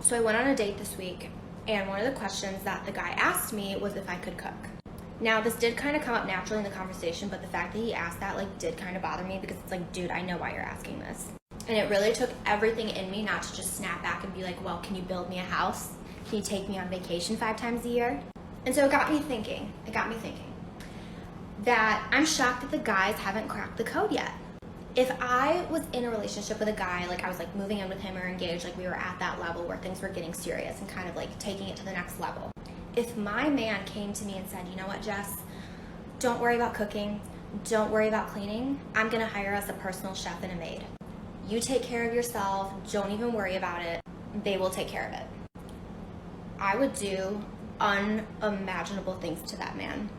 So I went on a date this week, and one of the questions that the guy asked me was if I could cook. Now, this did kind of come up naturally in the conversation, but the fact that he asked that did kind of bother me, because it's like, dude, I know why you're asking this. And it really took everything in me not to just snap back and be like, well, can you build me a house? Can you take me on vacation 5 times a year? And so it got me thinking that I'm shocked that the guys haven't cracked the code yet. If I was in a relationship with a guy, I was moving in with him or engaged, we were at that level where things were getting serious and kind of taking it to the next level. If my man came to me and said, you know what, Jess, don't worry about cooking, don't worry about cleaning, I'm gonna hire us a personal chef and a maid. You take care of yourself, don't even worry about it, they will take care of it. I would do unimaginable things to that man.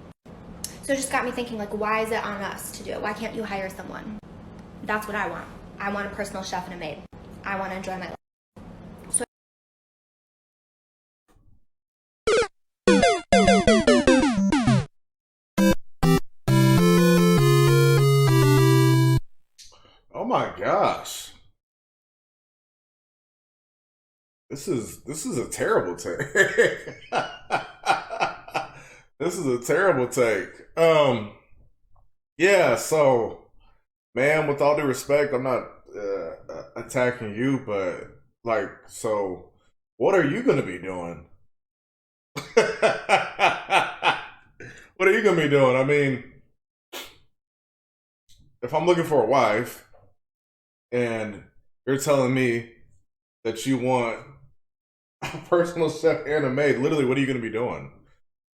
So it just got me thinking, why is it on us to do it? Why can't you hire someone? That's what I want. I want a personal chef and a maid. I want to enjoy my life. So Oh my gosh. This is a terrible take. This is a terrible take. Yeah, so man, with all due respect, I'm not attacking you, but so what are you gonna be doing? What are you gonna be doing? I mean, if I'm looking for a wife and you're telling me that you want a personal chef and a maid, literally, what are you gonna be doing?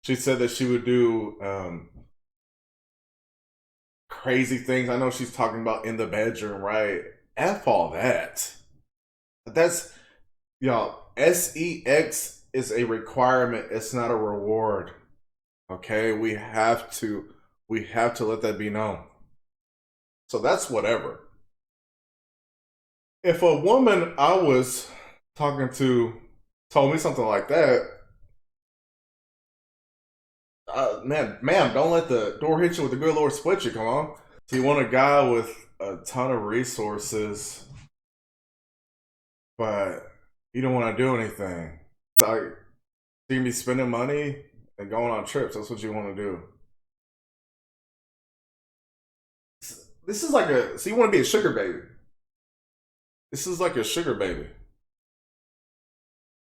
She said that she would do crazy things. I know she's talking about in the bedroom, right? F all that. That's, y'all, sex is a requirement. It's not a reward. Okay? We have to let that be known. So that's whatever. If a woman I was talking to told me something like that, ma'am, don't let the door hit you with the good Lord split you, come on. So you want a guy with a ton of resources, but you don't want to do anything. So you can be spending money and going on trips. That's what you want to do. This is so you want to be a sugar baby. This is like a sugar baby.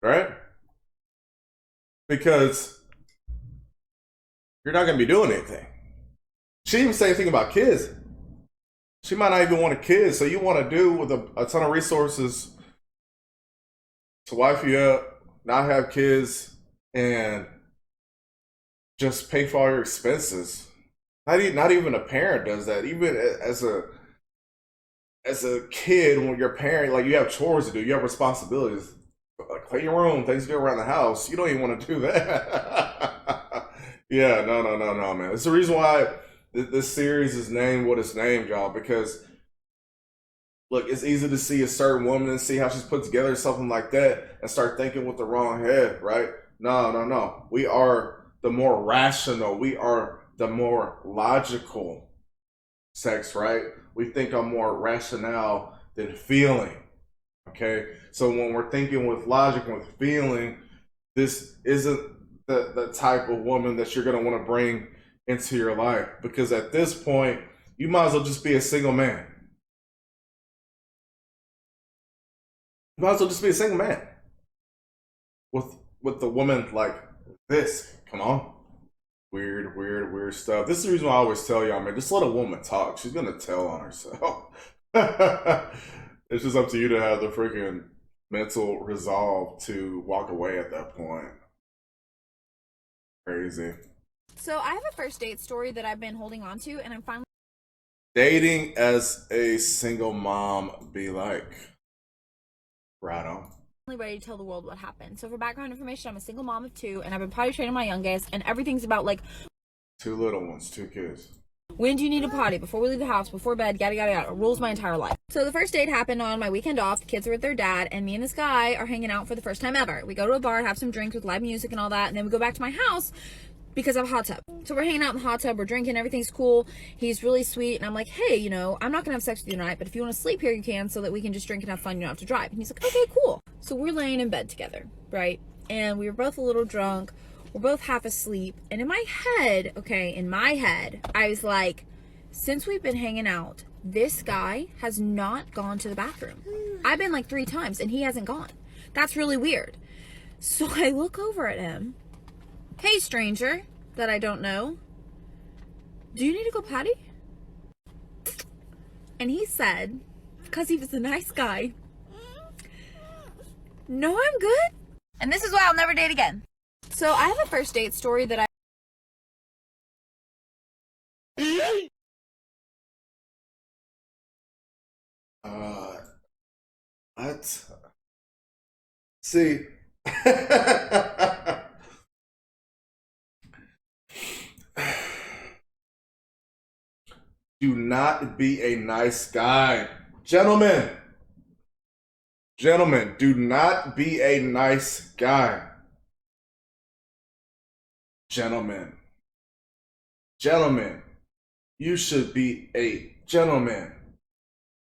Right? Because you're not going to be doing anything. She didn't even say anything about kids. She might not even want a kid. So you want to do with a ton of resources to wife you up, not have kids, and just pay for all your expenses. Not even a parent does that. Even as a kid, when you're a parent, you have chores to do, you have responsibilities. Clean your room, things to do around the house. You don't even want to do that. Yeah, no, man. It's the reason why this series is named what it's named, y'all, because look, it's easy to see a certain woman and see how she's put together something like that and start thinking with the wrong head, right? No. We are the more rational, we are the more logical sex, right? We think of more rationale than feeling. Okay? So when we're thinking with logic and with feeling, this isn't the type of woman that you're going to want to bring into your life, because at this point you might as well just be a single man. You might as well just be a single man with the woman like this. Come on. Weird stuff. This is the reason why I always tell y'all, man, just let a woman talk. She's gonna tell on herself. It's just up to you to have the freaking mental resolve to walk away at that point. Crazy. So I have a first date story that I've been holding on to, and I'm finally Dating as a single mom be like. Right on. ready to tell the world what happened. So for background information, I'm a single mom of 2, and I've been potty training my youngest, and everything's about 2 little ones, 2 kids. when do you need a potty, before we leave the house, before bed, yada yada yada. It rules my entire life. So the first date happened on my weekend off. The kids are with their dad, and me and this guy are hanging out for the first time ever. We go to a bar, have some drinks with live music and all that, and then we go back to my house because I have a hot tub. So we're hanging out in the hot tub, we're drinking, everything's cool. He's really sweet, and I'm like, hey, you know, I'm not gonna have sex with you tonight, but if you want to sleep here, you can, so that we can just drink and have fun. You don't have to drive. And he's like, okay, cool. So we're laying in bed together, right? And we were both a little drunk. We're both half asleep. And in my head, I was like, since we've been hanging out, this guy has not gone to the bathroom. I've been like 3 times, and he hasn't gone. That's really weird. So I look over at him. Hey, stranger that I don't know, do you need to go potty? And he said, because he was a nice guy, no, I'm good. And this is why I'll never date again. So I have a first date story that What? See. Do not be a nice guy. Gentlemen, do not be a nice guy. Gentlemen, you should be a gentleman,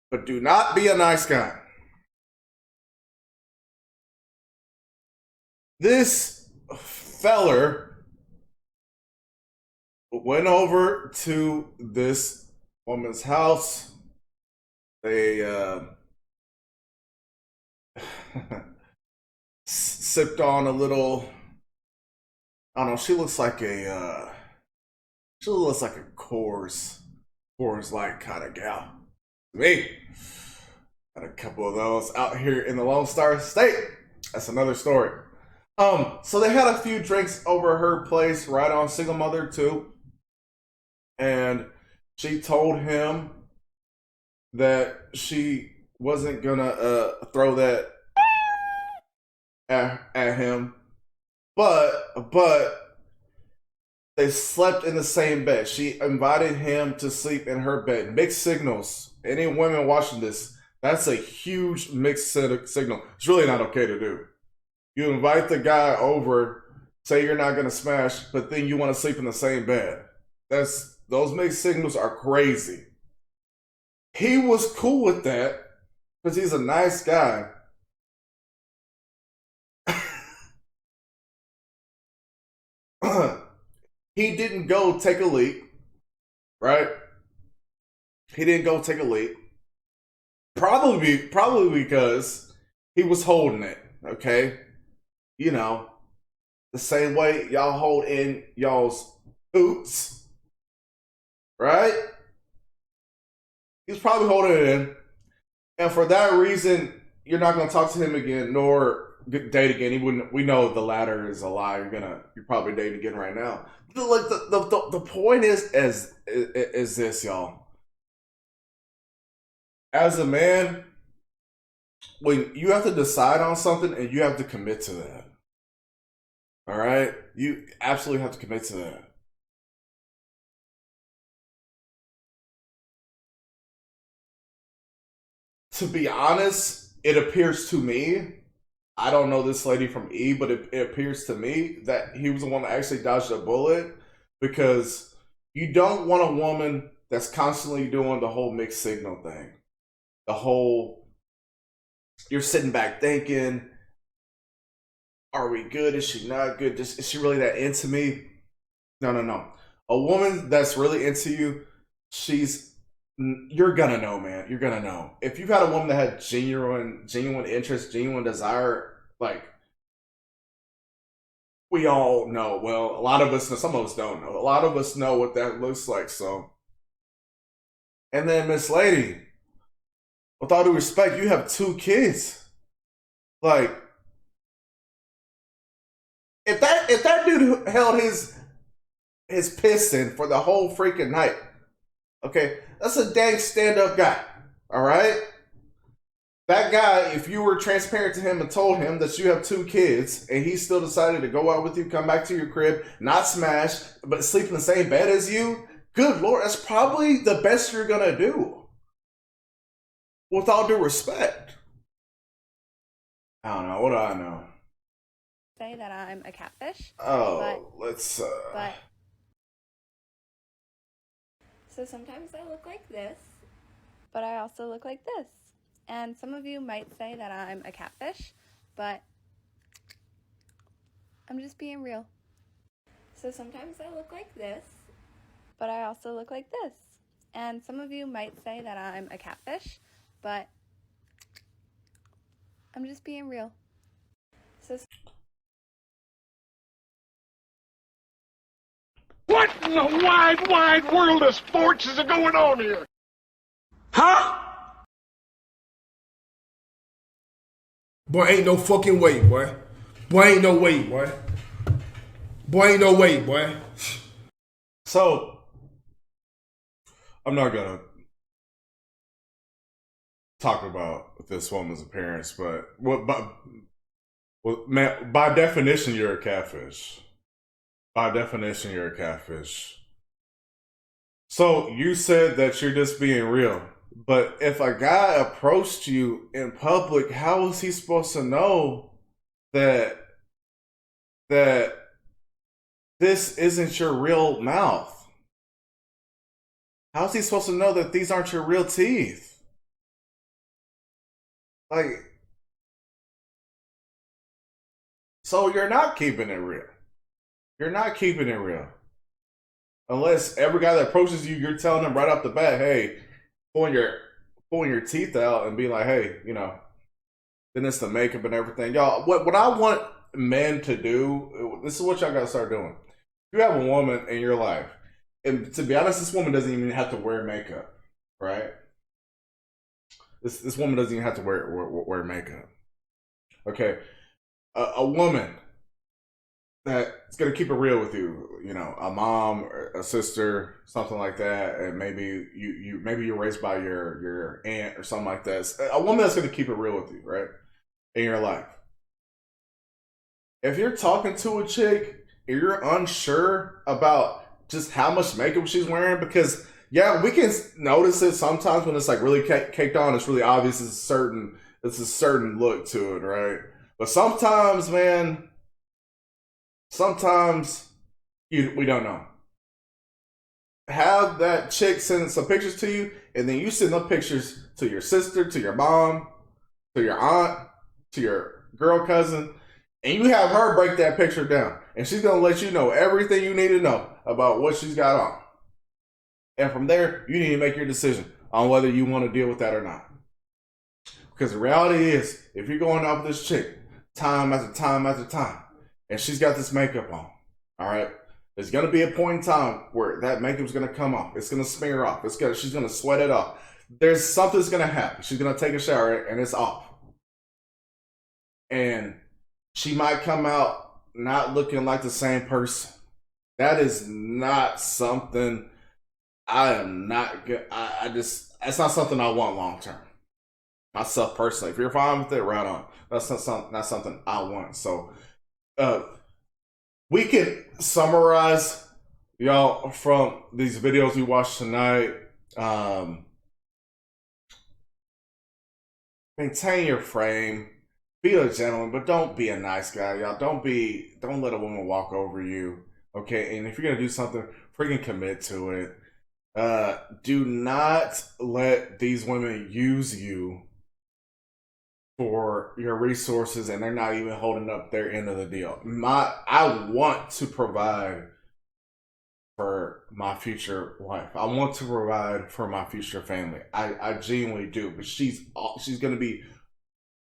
but do not be a nice guy. This feller went over to this woman's house. They sipped on a little. I don't know. She looks like a Coors Light kind of gal. Me, got a couple of those out here in the Lone Star State. That's another story. So they had a few drinks over her place, right on Single Mother too, and she told him that she wasn't gonna throw that at him, but they slept in the same bed. She invited him to sleep in her bed. Mixed signals. Any women watching this, that's a huge mixed signal. It's really not okay to do. You invite the guy over, say you're not gonna smash, but then you want to sleep in the same bed. Those mixed signals are crazy. He was cool with that because he's a nice guy. He didn't go take a leak, right? He didn't go take a leak. Probably because he was holding it, okay? You know, the same way y'all hold in y'all's boots, right? He's probably holding it in. And for that reason, you're not going to talk to him again, nor date again. We know the latter is a lie. You're probably dating again right now. Like the point is this, y'all. As a man, when you have to decide on something and you have to commit to that. All right? You absolutely have to commit to that. To be honest, it appears to me, I don't know this lady from E, but it appears to me that he was the one that actually dodged a bullet, because you don't want a woman that's constantly doing the whole mixed signal thing. The whole, you're sitting back thinking, are we good? Is she not good? Is she really that into me? No. A woman that's really into you, you're gonna know, man. You're gonna know. If you've had a woman that had genuine interest, genuine desire, like, we all know. Well, a lot of us know, some of us don't know. A lot of us know what that looks like, so. And then, Miss Lady, with all due respect, you have 2 kids. Like, if that dude held his piston for the whole freaking night, okay, that's a dang stand-up guy, all right? That guy, if you were transparent to him and told him that you have 2 kids and he still decided to go out with you, come back to your crib, not smash, but sleep in the same bed as you, good Lord, that's probably the best you're gonna do. With all due respect. I don't know. What do I know? say that I'm a catfish. Oh, let's So sometimes I look like this, but I also look like this. And some of you might say that I'm a catfish, but I'm just being real. So sometimes I look like this, but I also look like this. And some of you might say that I'm a catfish, but I'm just being real. So What in the wide, wide world of sports is going on here? Huh? Boy, ain't no fucking way, boy. Boy, ain't no way, boy. Boy, ain't no way, boy. So, I'm not gonna talk about this woman's appearance, but man, by definition, you're a catfish. By definition, you're a catfish. So you said that you're just being real, but if a guy approached you in public, how is he supposed to know that this isn't your real mouth? How's he supposed to know that these aren't your real teeth? Like, so you're not keeping it real. You're not keeping it real. Unless every guy that approaches you, you're telling them right off the bat, hey, pulling your teeth out and be like, hey, you know, then it's the makeup and everything. Y'all, what I want men to do, this is what y'all gotta start doing. If you have a woman in your life, and to be honest, this woman doesn't even have to wear makeup, right? This woman doesn't even have to wear makeup. Okay, a woman that's gonna keep it real with you, you know, a mom, or a sister, something like that, and maybe you're raised by your aunt or something like that. A woman that's gonna keep it real with you, right, in your life. If you're talking to a chick and you're unsure about just how much makeup she's wearing, because yeah, we can notice it sometimes when it's like really caked on. It's really obvious. It's a certain look to it, right? But sometimes, man, we don't know. Have that chick send some pictures to you, and then you send them pictures to your sister, to your mom, to your aunt, to your girl cousin, and you have her break that picture down, and she's gonna let you know everything you need to know about what she's got on. And from there, you need to make your decision on whether you want to deal with that or not. Because the reality is, if you're going out with this chick time after time after time, and she's got this makeup on, all right, there's gonna be a point in time where that makeup's gonna come off. It's gonna smear off. She's gonna sweat it off. There's something's gonna happen. She's gonna take a shower and it's off. And she might come out not looking like the same person. That is not something I am not good. That's not something I want long term. Myself personally, if you're fine with it, right on. That's not something I want. So, we can summarize, y'all, from these videos we watched tonight. Maintain your frame. Be a gentleman, but don't be a nice guy, y'all. Don't let a woman walk over you. Okay, and if you're gonna do something, freaking commit to it. Do not let these women use you for your resources, and they're not even holding up their end of the deal. I want to provide for my future wife. I want to provide for my future family. I genuinely do, but she's going to be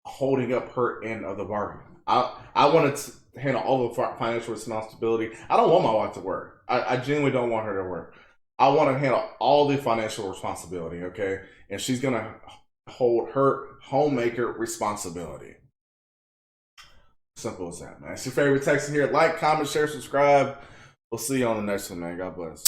holding up her end of the bargain. I want to handle all the financial responsibility. I don't want my wife to work. I genuinely don't want her to work. I want to handle all the financial responsibility, okay? And she's going to hold her homemaker responsibility. Simple as that, man. It's your favorite Texan here. Like, comment, share, subscribe. We'll see you on the next one, man. God bless.